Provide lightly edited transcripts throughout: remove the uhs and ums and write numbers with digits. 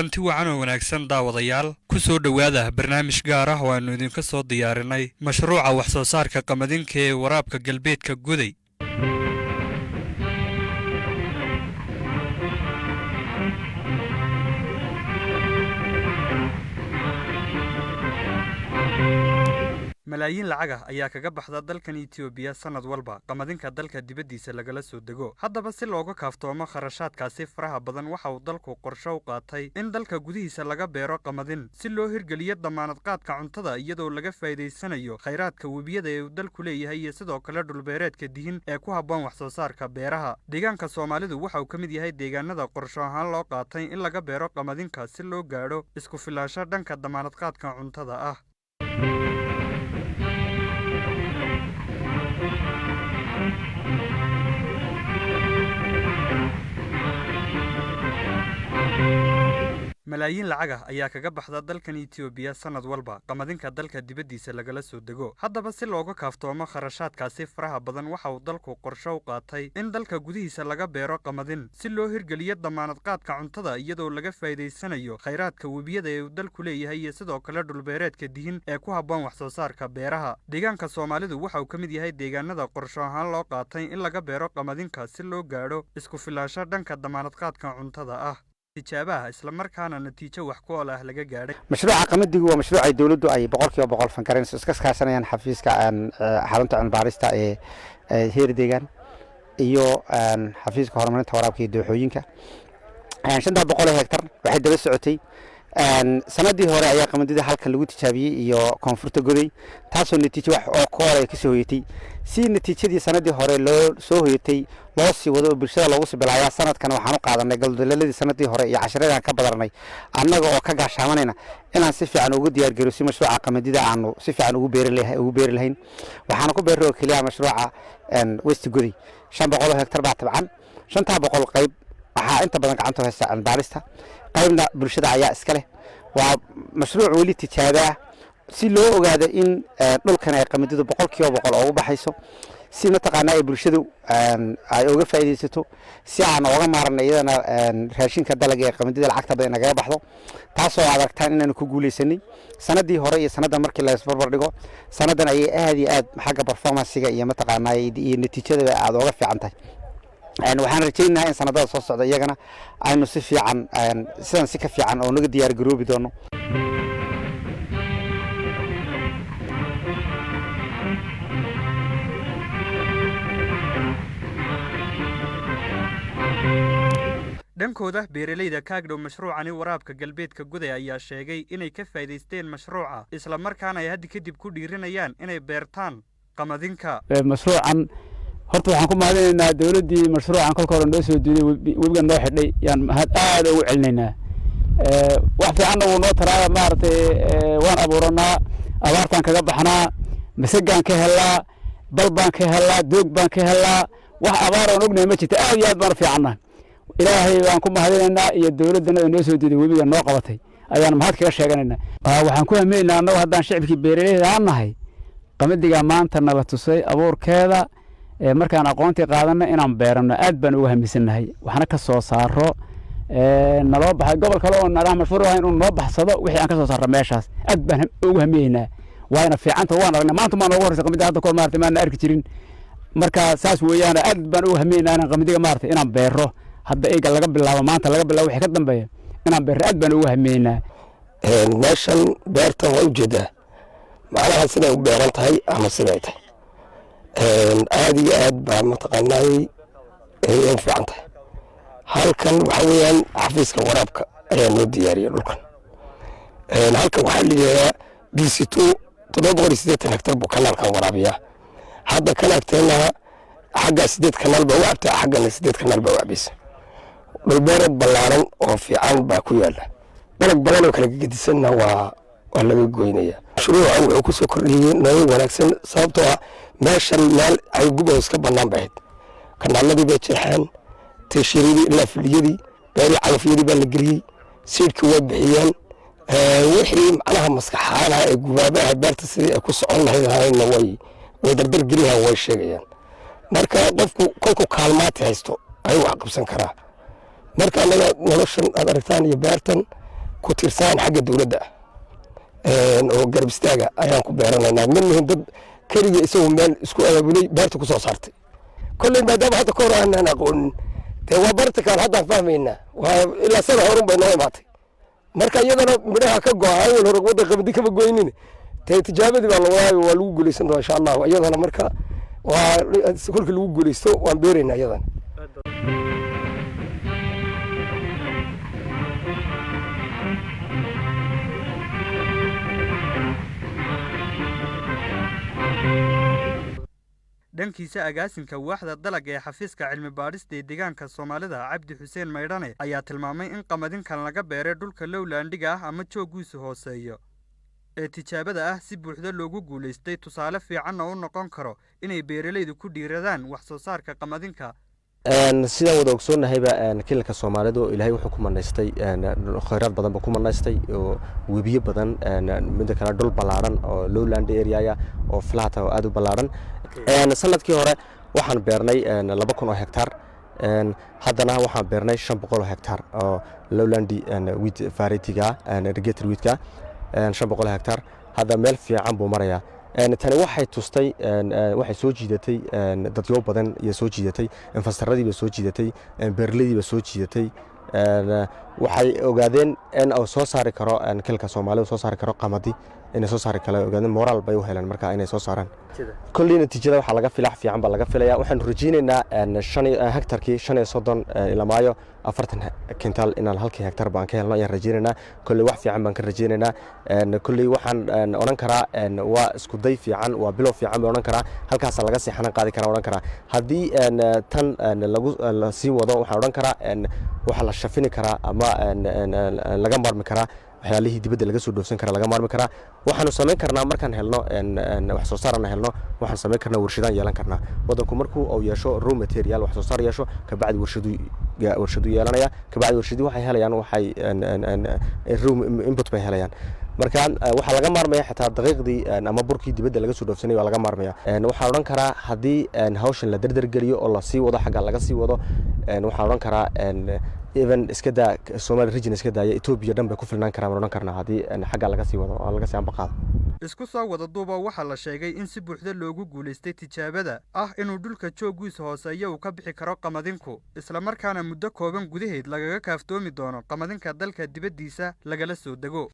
kulanti wacan oo wanaagsan daawadayaal ku soo dhawaada barnaamij gaar ah oo aanu idinka soo diyaarinay mashruuca wax soo saarka qamadinka ee waraabka galbeedka Guday. malaayiin lacag ah ayaa kaga baxda dalkan Itoobiya sanad walba qamadinka dalka dibadiisa lagala soo dego. Haddaba si looga kaaftoomo kharashaadkaasi faraha badan waxa uu dalku qorshe u qaatay in dalka gudihiisa laga beero qamadin si loo hirgeliyo damaanad qaadka cuntada iyadoo laga faa'iideysanayo kheyraadka webiyada ee uu dalku leeyahay iyo sidoo kale dhulbeereedka dihin ee ku habboon wax soo saarka beeraha. Deegaanka Soomaalidu waxa uu ka mid yahay deegaanada qorshe ahaan loo qaatay in laga beero qamadinka si loo gaadho isku filaansho dhanka damaanad qaadka cuntada ah. malaayiin lacag ah ayaa kaga baxda dalkan Itoobiya sanad walba qamadinka dalka dibadiisa lagala soo dego. Haddaba si looga kaaftoomo kharashaadkaasi faraha badan waxa uu dalku qorshe u qaatay in dalka gudihiisa laga beero qamadin si loo hirgeliyo damaanad qaadka cuntada iyadoo laga faa'iideysanayo kheyraadka webiyada ee uu dalku leeyahay iyo sidoo kale dhulbeereedka dihin ee ku habboon wax soo saarka beeraha. Deegaanka Soomaalidu waxa uu ka mid yahay deegaanada qorshe ahaan loo qaatay in laga beero qamadinka si loo gaadho isku filaansho dhanka damaanad qaadka cuntada ah. tijaabaha isla markaana natiijo wax ku ah laga gaaray. mashruuca qamadigu waa mashruuc ay dawladdu ay 100% fangareynayso iska kaashanayaan xafiiska xarunta cilmi-baarista ee heer deegaan iyo xafiiska horumarinta waraabka iyo dooxooyinka 500 hektar waxay daba socotay sanadii hore ayaa qamadida halkan lagu tijaabiyay iyo koonfurta Guday taasoo natiijo wax oo kooray ka soo hoyatay si natiijadii sanadii hore loo soo hoyatay loo sii wado bulshada loogu sibilaayaa sanadkan waxaan u qaadanay galdaladii sanadii hore iyo casharada ka badarnay annaga oo ka gaashaamanayna inaan si fiican ugu diyaar garow si mashruuca qamadida aanu si fiican ugu beeri lahayn waxaan ku beeray kaliya mashruuca West Guday 500 hektar baa tabcan 500 qayb waxa inta badan gacanta haysta cilmi-baarista qaybna bulshada ayaa iska leh waa mashruuc wali tijaaba si loo ogaado in dhulkan ay qamadidu 100% ugu baxayso si mataqaana ay bulshadu ay uga faa'iideysato si aan uga maarnay iyadana raashinka dalagga ee qamadida lacagta badan naga baxdo taasoo aragtaan inaan ku guuleysanay sanadii hore iyo sanada markii la isbarbar dhigo sanadan ay aad iyo aad xagga performance-ga iyo mataqaana iyo natiijada aad uga fiican tahay waxaan rajaynayaa in sanadada soo socda iyagana aynu si fiican sidan si ka fiican oo naga diyaar garoobi doono. dhankooda beeralayda ka agdhow mashruucani waraabka galbeedka Guday ayaa sheegay inay ka faa'iideysteen mashruuca isla markaana ay hadda kadib ku dhiirinayaan inay beertaan qamadinka. mashruucan horta waxaan ku mahadinaynaa dawladdii mashruucan kolka hore noo soo diiday webiga noo xidhay yaan mahad aad ugu celinaynaa. wax fiican oo noo taraaya maartay waan abuuranaa abaartan kaga baxnaa masagaan ka helaa balbaan ka helaa doog baan ka helaa wax abaar oo ognahay ma jirto aad iyo aad baan fiicannaa. ilaahay waan ku mahadinaynaa iyo dawladana noo soo diiday webiga noo qabatay ayaan mahad kaga sheeganaynaa. waxaan ku hameynaa annagu haddaan shacabkii beeralayda aan nahay qamadiga maanta nala tusay abuurkeeda markaan aqoontii qaadanay inaan beerano aad baan uga hamisanahay waxna ka soo saaro naloo baxay gobol kale oo nalaha mashruuc ah inuu noo baxsado wixii aan ka soo saarno meeshaas aad baan uga hameynaa waana fiicanta waan aragnaa maanta ma noogu horeysa qamadiga hadda koor maartay ma arki jirin marka saas weeyaan aad baan uga hameynaa inaan qamadiga maartay inaan beero hadda eega laga bilaabo maanta laga bilaabo wixii ka dambeeya inaan beero aad baan uga hameynaa. meeshan beerta waa ujeedaa macnaha siday u beeran tahay ama siday tahay aad iyo aad baa mataqaanay ay fiican tahay. halkan waxa weeyaan xafiiska waraabka ayaa noo diyaariyay dhulkan halkan waxaa la yiraahdaa BC2 780 hektar buu kanaalkan waraabiyaa hadda kan agteena xagga 8 kanaal baa wacta xaggana 8 kanaal baa wacbisa dhulbeereed ballaaran oo fiican baa ku yaala dalag badan oo kala gedisanna waa laga goynaya. mashruuca wuxuu ku soo kordhiyay nolol wanaagsan sababtoo ah meeshan meel ay gubo iska bannaan bahayd kanaaladii bay jeexeen tashiiridii ilaa filiyadii beeri calafyadii baa la geliyey siidkii waa bixiyeen wixii macnaha maskaxaana ee gubaabaha beerta sidii ay ku socon lahaydna way dardar geliyaan way sheegayaan. marka qofku kolku kaalmaati haysto ayuu wax qabsan karaa. marka anaga noloshan aad aragtaan iyo beertan ku tirsan xagga dawladda oo garab istaaga ayaan ku beeranaynaa minnihin dad keliya isagu meel isku abaabulay beerta ku soo saartay kolley maadaama hadda ka hor aanan aqoonin dee waa barta kaan haddaan fahmaynaa waa ilaa sana horun bay noo imaatay marka iyadana midhaha ka go'a awal hore waddan qabadi kama goynin dee tijaabadii baa lawaayo waa lagu guulaysan doonaa insha allah iyadana marka waa kolkii lagu guulaysto waan beeraynaa iyadana dhankiisa agaasinka waaxda dalagga ee xafiiska cilmi baadhista ee deegaanka Soomaalida Cabdi Xuseen Maydhane ayaa tilmaamay in qamadinkan laga beeray dhulka lowlandiga ah ama joogiisu hooseeyo ee tijaabada ah si buuxda loogu guuleystay tusaale fiican oo noqon karo inay beeralaydu ku dhiiradaan wax soo saarka qamadinka sidaan wada ogsoonnahayba kilalka Soomaalidu ilaahay wuxuu ku manaystay khayraad badan ku manaystay oo webiyo badan mid kale dhul balaaran oo lowland area oo flat oo aad u balaaran sanadkii hore waxaan beernay 2,000 oo hektar haddana waxaan beernay 500 oo hektar oo lowland wheat variety-ga irrigated wheat-ka 500 hektar hadda meel fiican buu marayaa tani waxay tustay waxay soo jiidatay dadyo badan iyo soo jiidatay infrastructure bay soo jiidatay beerladii bay soo jiidatay waxay ogaadeen in uu soo saari karo kilka Soomaalidu soo saari karo qamadi inay soo saari kale ogaadeen moral bay u heleen marka inay soo saaraan kulli natiijada waxa laga filax fiican baa laga filayaa waxaan rajaynaynaa 5 hektarkii 35 ilaa maayo 40 kintal inaan halkii hektar baan ka helno ayaan rajaynaynaa kulli wax fiican baan ka rajaynaynaa kulli waxaan oran karaa waa isku day fiican waa bilow fiican baan oran karaa halkaas laga seexan qaadi karaa oran karaa hadii tan lagu sii wado waxaan oran karaa waxa la shafini karaa ama laga marmi karaa waxyaalihii dibadda laga soo dhoofsan kara laga maarmi karaa waxaanu samayn karnaa markaan helno wax soo saarana helno waxaan samayn karnaa warshadaan yeelan karnaa wadanku markuu uu yeesho raw material wax soo saar yeesho ka bacdi warshadu yeelanaya ka bacdi warshadu waxay helayaan waxay raw input bay helayaan marka waxa laga maarmaya xitaa daqiiqdii ama burkii dibadda laga soo dhoofsanay waa laga maarmaya waxaan oran karaa hadii hawshan la darder galiyo oo la sii wado xagga laga sii wado waxaan oran karaa even iska daa Somali region iska daaya Ethiopia dhanba ku filnaan karaan oran karnaa hadii xagga laga sii wado oo laga sii ambaqaado isku soo wada duuba waxa la sheegay in si buuxda loogu guuleystay tijaabada inuu dhulka joogiisu hooseeyo uu ka bixi karo qamadinku isla markaana muddo kooban gudaheed lagaga kaaftoomi doono qamadinka dalka dibadiisa lagala soo dago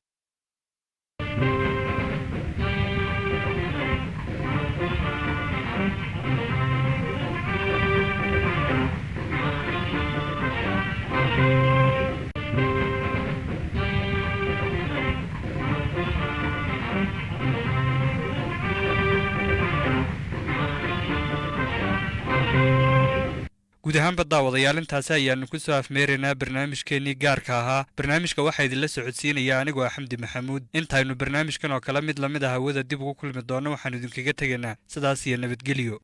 guud ahaan daawadayaal intaas ayaanu ku soo afmeeraynaa barnaamijkeenii gaarka ahaa barnaamijka waxa idinla socodsiinaya anigoo Xamdi Maxamuud intaynu barnaamijkan oo kala mid hawada dib ugu kulmi doono waxaan idinkaga tagaynaa sidaas iyo nabadgelyo